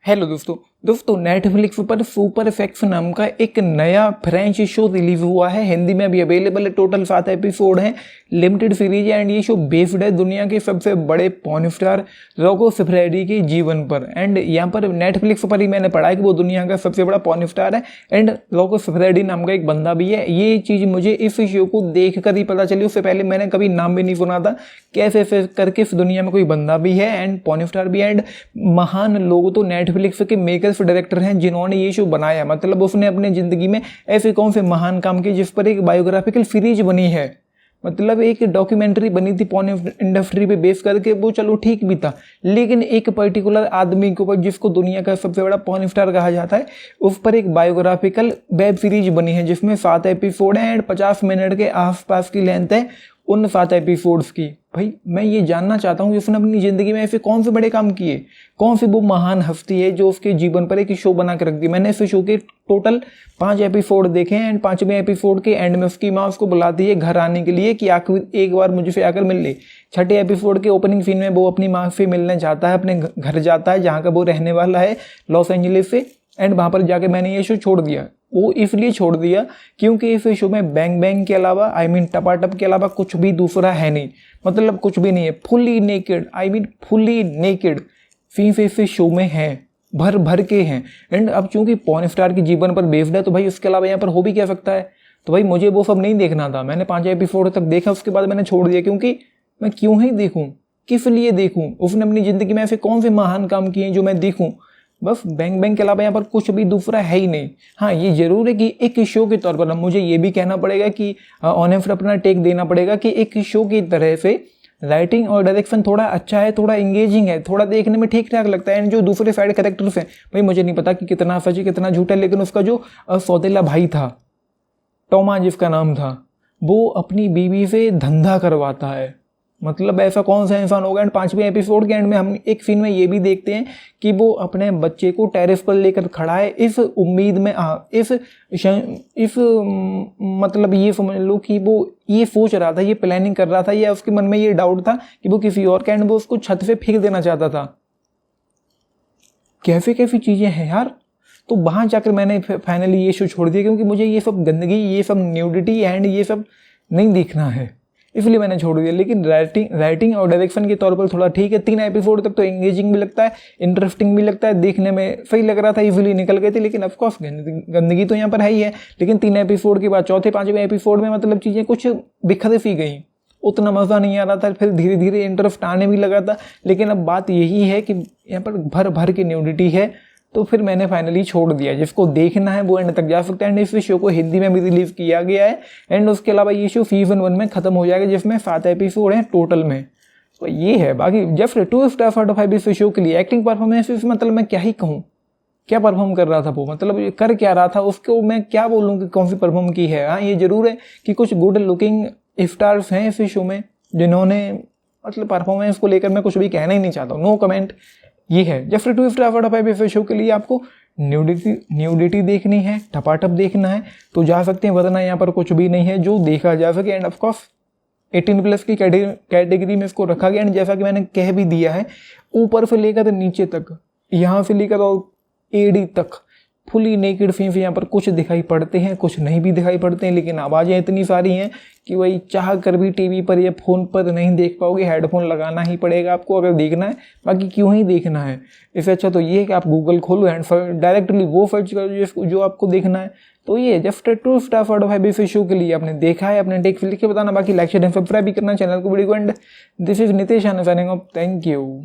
Hello दोस्तों Netflix पर super effects नाम का एक नया फ्रेंच शो रिलीज हुआ है। हिंदी में अभी अवेलेबल है। टोटल 7 एपिसोड हैं, लिमिटेड सीरीज है एंड ये शो बेस्ड है दुनिया के सबसे बड़े पॉर्न स्टार रोको सिफ्रेडी के जीवन पर। एंड यहाँ पर नेटफ्लिक्स पर ही मैंने पढ़ा है कि वो दुनिया का सबसे बड़ा पॉर्न स्टार है एंड रोको सिफ्रेडी नाम का एक बंदा भी है। ये चीज़ मुझे इस शो को देख कर ही पता चली, उससे पहले मैंने कभी नाम भी नहीं सुना था। कैसे करके इस दुनिया में कोई बंदा भी है एंड पॉर्न स्टार भी है एंड महान लोग तो नेटफ्लिक्स के मेकर्स डायरेक्टर हैं जिन्होंने ये शो बनाया। मतलब उसने अपनी जिंदगी में ऐसे कौन से महान काम किए जिस पर एक बायोग्राफिकल सीरीज बनी है। मतलब एक डॉक्यूमेंट्री बनी थी पॉर्न इंडस्ट्री पे बेस करके, वो चलो ठीक भी था, लेकिन एक पर्टिकुलर आदमी के ऊपर जिसको दुनिया का सबसे बड़ा पॉर्न स्टार कहा जाता है उस पर एक बायोग्राफिकल वेब सीरीज बनी है जिसमें 7 एपिसोड हैं एंड 50 मिनट के आसपास की लेंथ है उन 7 एपिसोड्स की। भाई मैं ये जानना चाहता हूँ कि उसने अपनी ज़िंदगी में ऐसे कौन से बड़े काम किए, कौन सी वो महान हस्ती है जो उसके जीवन पर एक शो बना के रख दी। मैंने इस शो के टोटल 5 एपिसोड देखे हैं एंड 5वें एपिसोड के एंड में उसकी माँ उसको बुलाती है घर आने के लिए कि आखिर एक बार मुझसे आकर मिल ले। 6ठे एपिसोड के ओपनिंग सीन में वो अपनी माँ से मिलने जाता है, अपने घर जाता है जहाँ का वो रहने वाला है लॉस एंजलिस से। एंड वहाँ पर जाके मैंने ये शो छोड़ दिया। वो इसलिए छोड़ दिया क्योंकि इस शो में बैंग बैंग के अलावा टपाटप के अलावा कुछ भी दूसरा है नहीं। मतलब कुछ भी नहीं है। फुली नेकेड सीन्स इस शो में हैं, भर भर के हैं। एंड अब चूंकि पॉर्न स्टार के जीवन पर बेस्ड है तो भाई उसके अलावा यहाँ पर हो भी क्या सकता है। तो भाई मुझे वो सब नहीं देखना था। मैंने 5 एपिसोड तक देखा, उसके बाद मैंने छोड़ दिया क्योंकि मैं क्यों ही देखूँ, किस लिए देखूँ। उसने अपनी ज़िंदगी में ऐसे कौन से महान काम किए जो मैं देखूँ। बस बैंग बैंग के अलावा यहाँ पर कुछ भी दूसरा है ही नहीं। हाँ ये जरूर है कि एक शो के तौर पर मुझे ये भी कहना पड़ेगा कि ऑनेस्ट अपना टेक देना पड़ेगा कि एक शो की तरह से राइटिंग और डायरेक्शन थोड़ा अच्छा है, थोड़ा इंगेजिंग है, थोड़ा देखने में ठीक ठाक लगता है। एंड जो दूसरे साइड कैरेक्टर्स हैं भाई मुझे नहीं पता कि कितना सच है कितना झूठ है, लेकिन उसका जो सौतेला भाई था टॉमा जिसका नाम था, वो अपनी बीवी से धंधा करवाता है। मतलब ऐसा कौन सा इंसान होगा। एंड 5वें एपिसोड के एंड में हम एक सीन में ये भी देखते हैं कि वो अपने बच्चे को टेरेस पर लेकर खड़ा है इस उम्मीद में मतलब ये समझ लो कि वो ये सोच रहा था, ये प्लानिंग कर रहा था, या उसके मन में ये डाउट था कि वो किसी और के एंड वो उसको छत से फेंक देना चाहता था। कैसे कैसी चीज़ें हैं यार। तो वहाँ जाकर मैंने फाइनली ये शो छोड़ दिया क्योंकि मुझे ये सब गंदगी, ये सब न्यूडिटी एंड ये सब नहीं देखना है, इसलिए मैंने छोड़ दिया। लेकिन राइटिंग और डायरेक्शन के तौर पर थोड़ा ठीक है। 3 एपिसोड तक तो एंगेजिंग भी लगता है, इंटरेस्टिंग भी लगता है, देखने में सही लग रहा था, इजीली निकल गए थे। लेकिन ऑफकोर्स गंदगी तो यहाँ पर है ही है। लेकिन 3 एपिसोड के बाद चौथे 5वें एपिसोड में मतलब चीज़ें कुछ बिखर सी गई, उतना मज़ा नहीं आ रहा था। फिर धीरे धीरे इंटरेस्ट आने भी लगा था। लेकिन अब बात यही है कि यहाँ पर भर भर की न्यूडिटी है, तो फिर मैंने फाइनली छोड़ दिया। जिसको देखना है वो एंड तक जा सकता है। एंड इस शो को हिंदी में भी रिलीज किया गया है एंड उसके अलावा ये शो सीजन 1 में खत्म हो जाएगा जिसमें 7 एपिसोड हैं टोटल में। तो ये है। बाकी जस्ट 2 स्टार आउट ऑफ 5 इस शो के लिए। एक्टिंग परफॉर्मेंस मतलब मैं क्या ही कहूँ, क्या परफॉर्म कर रहा था वो, मतलब कर क्या रहा था, उसको मैं क्या बोलूँ कि कौन सी परफॉर्म की है। हाँ ये जरूर है कि कुछ गुड लुकिंग स्टार्स हैं इस शो में जिन्होंने, मतलब परफॉर्मेंस को लेकर मैं कुछ भी कहना ही नहीं चाहता हूँ, नो कमेंट। ये है just 2 star out of 5 show के लिए। आपको न्यूडिटी देखनी है, टपाटप देखना है तो जा सकते हैं, वरना यहाँ पर कुछ भी नहीं है जो देखा जा सके। एंड ऑफकोर्स 18+ की कैटेगरी में इसको रखा गया। एंड जैसा कि मैंने कह भी दिया है, ऊपर से लेकर नीचे तक, यहाँ से लेकर और एडी तक फुली नेकेड सीन्स यहाँ पर कुछ दिखाई पड़ते हैं, कुछ नहीं भी दिखाई पड़ते हैं। लेकिन आवाज़ें इतनी सारी हैं कि वही चाह कर भी टीवी पर या फ़ोन पर नहीं देख पाओगे, हेडफोन लगाना ही पड़ेगा आपको अगर देखना है। बाकी क्यों ही देखना है, इससे अच्छा तो ये है कि आप गूगल खोलो एंड डायरेक्टली वो सर्च करो जो आपको देखना है। तो ये just 2 star out of 5 show के लिए आपने देखा है, अपने टेक लिख के बताना। बाकी लाइक शेयर एंड सब्सक्राइब भी करना चैनल को, वीडियो को। And this is Nitesh signing off, thank you.